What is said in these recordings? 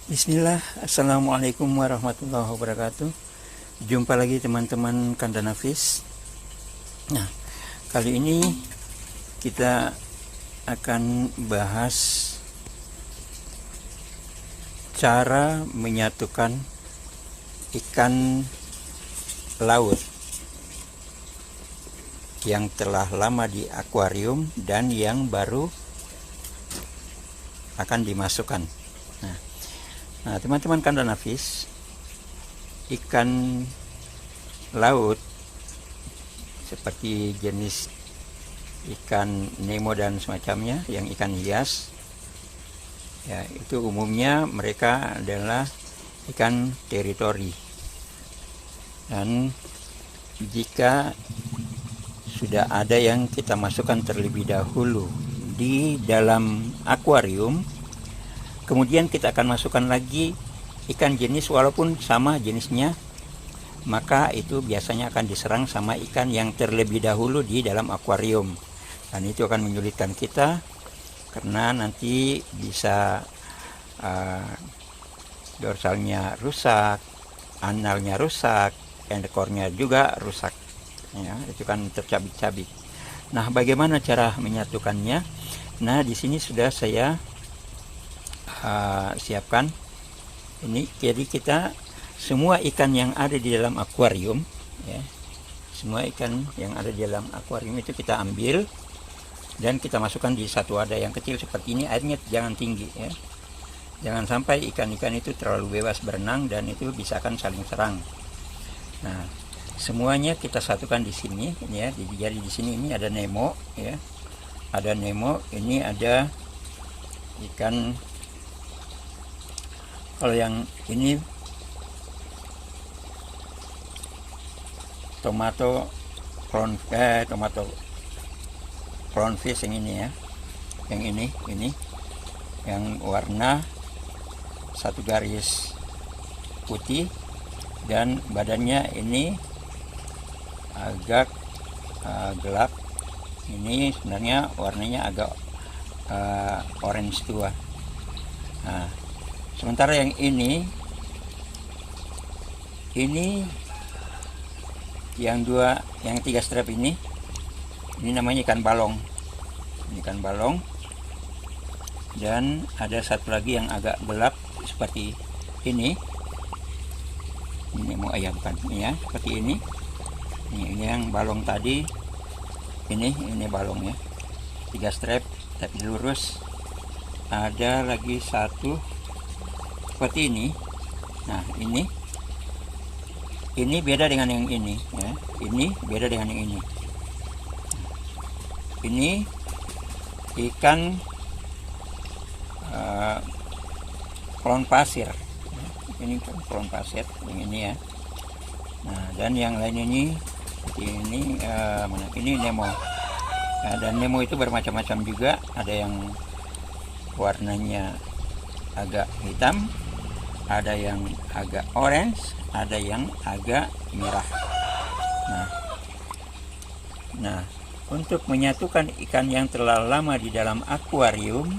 Bismillah, Assalamualaikum warahmatullahi wabarakatuh. Jumpa lagi teman-teman Kandana Fish. Nah, kali ini kita akan bahas cara menyatukan ikan laut yang telah lama di akuarium dan yang baru akan dimasukkan. Nah, teman-teman Kandana Fish, ikan laut seperti jenis ikan Nemo dan semacamnya, yang ikan hias, ya itu umumnya mereka adalah ikan teritori. Dan jika sudah ada yang kita masukkan terlebih dahulu di dalam akuarium, kemudian kita akan masukkan lagi ikan jenis walaupun sama jenisnya, maka itu biasanya akan diserang sama ikan yang terlebih dahulu di dalam akuarium. Dan itu akan menyulitkan kita karena nanti bisa dorsalnya rusak, analnya rusak, ekornya juga rusak. Ya, itu kan tercabik-cabik. Nah, bagaimana cara menyatukannya? Nah, di sini sudah saya siapkan ini. Jadi kita semua ikan yang ada di dalam akuarium, ya, semua ikan yang ada di dalam akuarium itu kita ambil dan kita masukkan di satu wadah yang kecil seperti ini. Airnya jangan tinggi, ya, jangan sampai ikan-ikan itu terlalu bebas berenang dan itu bisa akan saling serang. Nah, semuanya kita satukan di sini, ya. Jadi di sini ini ada Nemo, ya, ada Nemo. Ini ada ikan, kalau yang ini tomato clownfish yang ini, ya, yang ini yang warna satu garis putih dan badannya ini agak gelap. Ini sebenarnya warnanya agak orange tua. Nah, sementara yang ini yang tiga strap ini namanya ikan balong. Ini ikan balong. Dan ada satu lagi yang agak gelap seperti ini. Ini mau ayam kan, ya, seperti ini. Ini yang balong tadi. Ini balongnya. 3 strap tapi lurus. Ada lagi satu seperti ini. Nah, ini beda dengan yang ini, ya. Ini beda dengan yang ini. Ini ikan clown pasir. Ini clown pasir yang ini, ya. Nah, dan yang lain ini Nemo. Nah, dan Nemo itu bermacam-macam juga. Ada yang warnanya agak hitam, ada yang agak orange, ada yang agak merah. Nah, untuk menyatukan ikan yang telah lama di dalam akuarium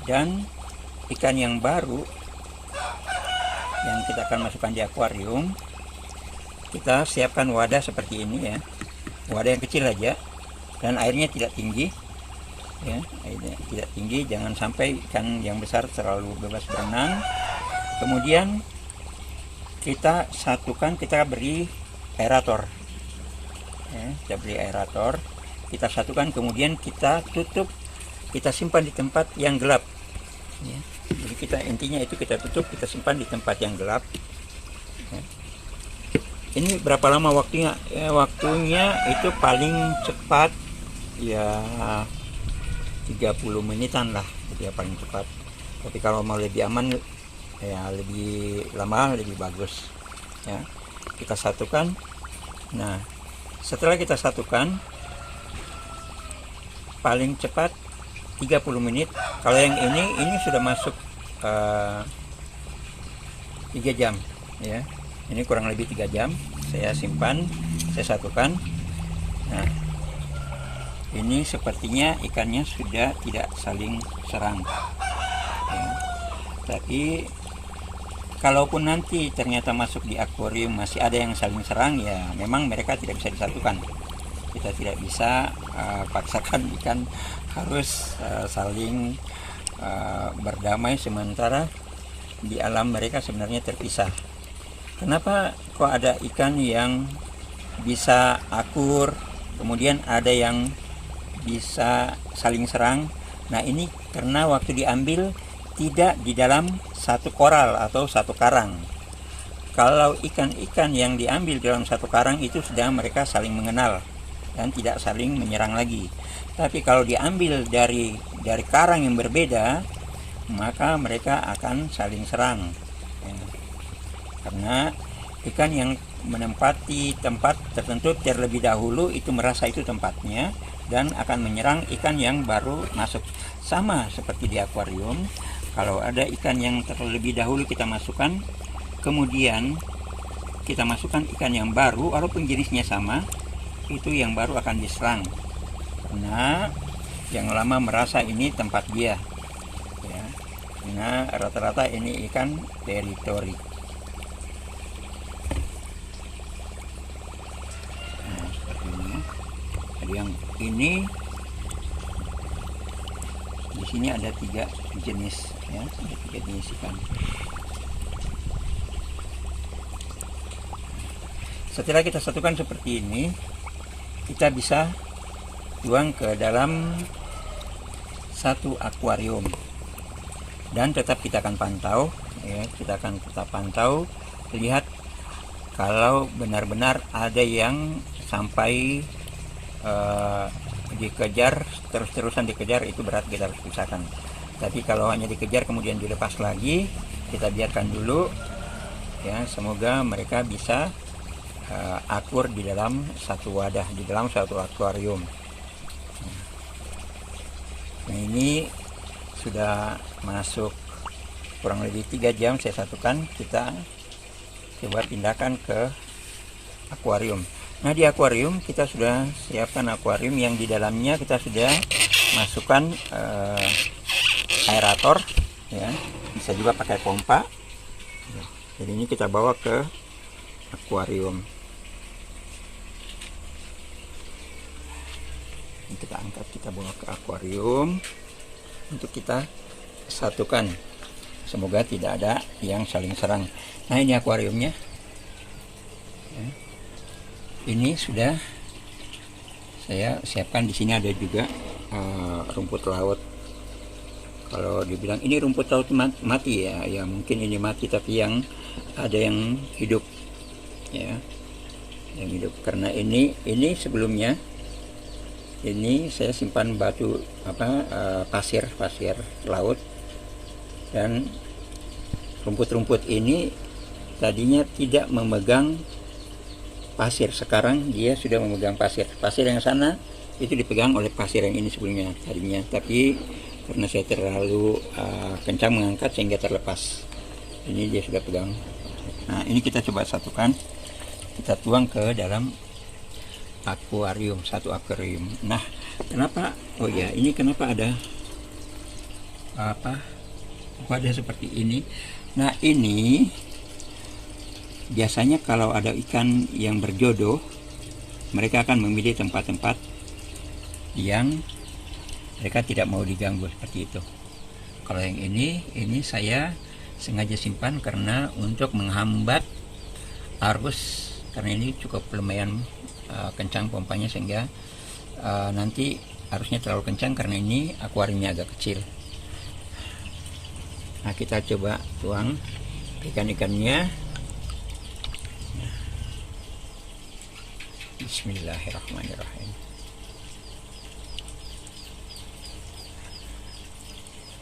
dan ikan yang baru yang kita akan masukkan di akuarium, kita siapkan wadah seperti ini, ya. Wadah yang kecil aja dan airnya tidak tinggi, ya, airnya tidak tinggi, jangan sampai ikan yang besar terlalu bebas berenang. Kemudian kita satukan, kita beri aerator, ya, kita beri aerator, kita satukan, kemudian kita tutup, kita simpan di tempat yang gelap, ya. Jadi intinya itu kita tutup, kita simpan di tempat yang gelap, ya. Ini berapa lama waktunya? Ya, waktunya itu paling cepat ya 30 menitan lah, ya, paling cepat. Tapi kalau mau lebih aman, ya lebih lama lebih bagus, ya. Kita satukan. Nah, setelah kita satukan paling cepat 30 menit. Kalau yang ini sudah masuk 3 jam, ya. Ini kurang lebih 3 jam saya simpan, saya satukan. Nah, ini sepertinya ikannya sudah tidak saling serang, ya. Tapi kalaupun nanti ternyata masuk di akuarium masih ada yang saling serang, ya memang mereka tidak bisa disatukan. Kita tidak bisa paksakan ikan harus saling berdamai, sementara di alam mereka sebenarnya terpisah. Kenapa kok ada ikan yang bisa akur, kemudian ada yang bisa saling serang? Nah, ini karena waktu diambil tidak di dalam satu koral atau satu karang. Kalau ikan-ikan yang diambil dalam satu karang itu sudah mereka saling mengenal dan tidak saling menyerang lagi. Tapi kalau diambil dari karang yang berbeda, maka mereka akan saling serang. Ya. Karena ikan yang menempati tempat tertentu terlebih dahulu itu merasa itu tempatnya dan akan menyerang ikan yang baru masuk. Sama seperti di akuarium, kalau ada ikan yang terlebih dahulu kita masukkan, kemudian kita masukkan ikan yang baru, walaupun jenisnya sama, itu yang baru akan diserang karena yang lama merasa ini tempat dia, ya. Karena rata-rata ini ikan teritori. Nah, seperti ini. Jadi yang ini di sini ada 3 jenis, ya, ada 3 jenis ikan. Setelah kita satukan seperti ini, kita bisa tuang ke dalam satu akuarium dan tetap kita akan pantau, ya, kita akan tetap pantau, lihat kalau benar-benar ada yang sampai dikejar, terus-terusan dikejar, itu berarti kita harus pisahkan. Tapi kalau hanya dikejar kemudian dilepas lagi, kita biarkan dulu, ya, semoga mereka bisa akur di dalam satu wadah, di dalam satu akuarium. Nah, ini sudah masuk kurang lebih 3 jam saya satukan. Kita coba pindahkan ke akuarium. Nah, di akuarium kita sudah siapkan akuarium yang di dalamnya kita sudah masukkan aerator, ya, bisa juga pakai pompa. Jadi ini kita bawa ke akuarium. Ini kita angkat, kita bawa ke akuarium untuk kita satukan. Semoga tidak ada yang saling serang. Nah, ini akuariumnya. Ya. Ini sudah saya siapkan. Di sini ada juga rumput laut. Kalau dibilang ini rumput laut mati, ya, ya mungkin ini mati, tapi yang ada yang hidup, ya, yang hidup. Karena ini sebelumnya ini saya simpan batu pasir laut, dan rumput-rumput ini tadinya tidak memegang pasir, sekarang dia sudah memegang pasir yang sana itu dipegang oleh pasir yang ini sebelumnya tadinya, tapi karena saya terlalu kencang mengangkat sehingga terlepas, ini dia sudah pegang. Nah, ini kita coba satukan, kita tuang ke dalam akuarium, satu akuarium. Nah, kenapa, oh ya, ini kenapa ada wadah seperti ini. Nah, ini biasanya kalau ada ikan yang berjodoh, mereka akan memilih tempat-tempat yang mereka tidak mau diganggu, seperti itu. Kalau yang ini saya sengaja simpan karena untuk menghambat arus, karena ini cukup lumayan kencang pompanya, sehingga nanti arusnya terlalu kencang karena ini akuariumnya agak kecil. Nah, kita coba tuang ikan-ikannya. Bismillahirrahmanirrahim.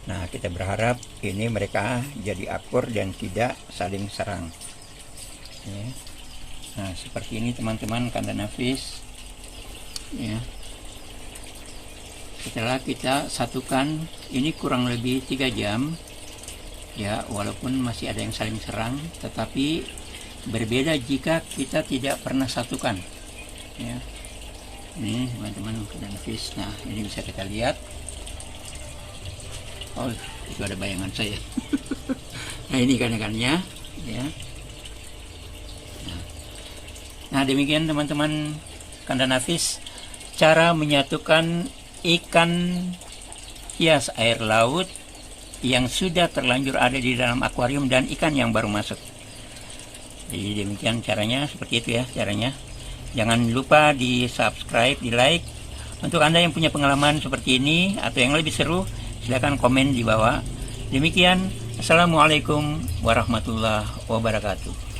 Nah, kita berharap ini mereka jadi akur dan tidak saling serang, ya. Nah, seperti ini teman-teman kandang nafis, ya. Setelah kita satukan ini kurang lebih 3 jam, ya, walaupun masih ada yang saling serang, tetapi berbeda jika kita tidak pernah satukan, ya. Ini teman-teman kandang nafis. Nah, ini bisa kita lihat. Oh, itu ada bayangan saya. Nah, ini ikan-ikannya, ya. Nah, demikian teman-teman Kanda Nafis, cara menyatukan ikan hias air laut yang sudah terlanjur ada di dalam akuarium dan ikan yang baru masuk. Jadi demikian caranya, seperti itu ya caranya. Jangan lupa di subscribe, di like. Untuk Anda yang punya pengalaman seperti ini atau yang lebih seru, silakan komen di bawah. Demikian, Assalamualaikum warahmatullahi wabarakatuh.